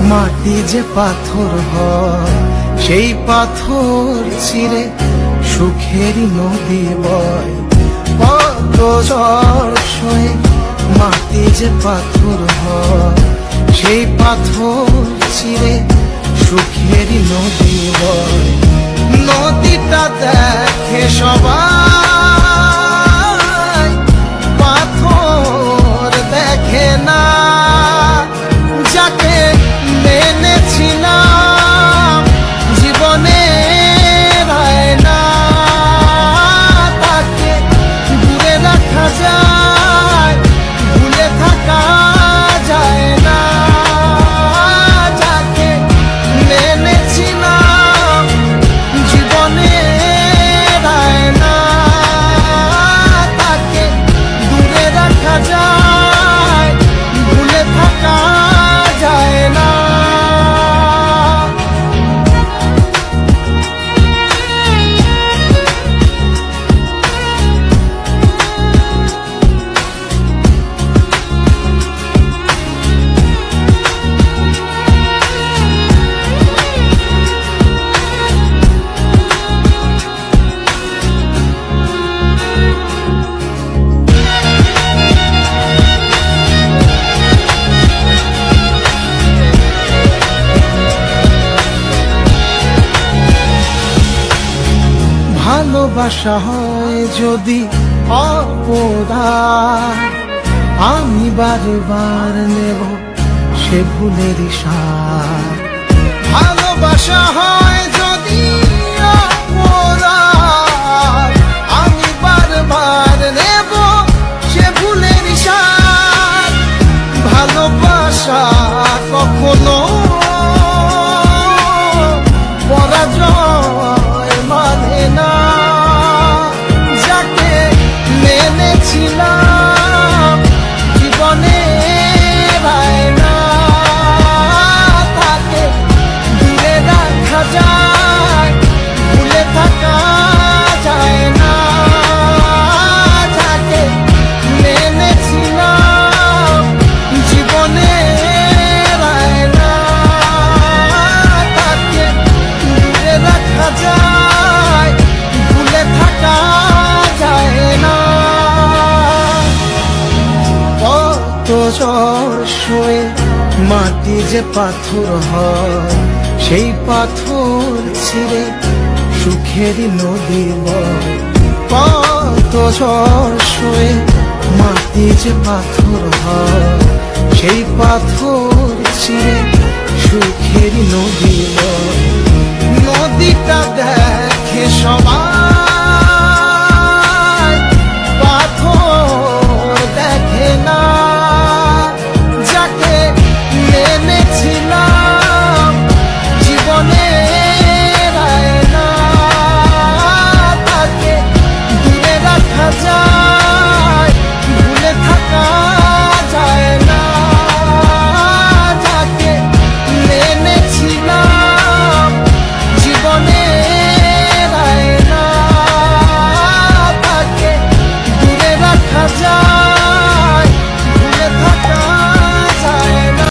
মাটি যে পাথর হয় সেই পাথর চিরে সুখেরই নদী বয়। কত ঝড় সয়ে মাটি যে পাথর হয় সেই পাথর চিরে সুখেরই নদী বয়। নদীটা দেখে সবাই, পাথর দেখে না। যাকে মেনেছিলাম জীবনে না, তাকে দূরে রাখা যায়, ভুলে থাকা যায় না। যাকে মেনেছিলাম জীবনে না, তাকে দূরে রাখা যায়, ভুলে থাকা যায় না। ভালোবাসা হয় যদি অপরাধ, আমি বারবার নেব সে ভুলের সার। ভালোবাসা হয় যদি অপরাধ, আমি বারবার নেব সে ভুলের সার। ভালোবাসা কখনো পরাজয় মানে না। যাকে মেনেছিলাম জীবনে না, তাকে দূরে রাখা যায়, ভুলে থাকা যায় না। যাকে মেনেছিলাম জীবনে না, তাকে দূরে রাখা যায়, ভুলে থাকা যায় না। কত ঝড় সয়ে মাটি যে পাথর হয় সেই পাথর ছিঁড়ে সুখেরই নদী বয়। কত ঝড় সয়ে মাটি যে পাথর হয় সেই পাথর ছিঁড়ে সুখেরই নদী বয়। নদীটা দেখে সবাই,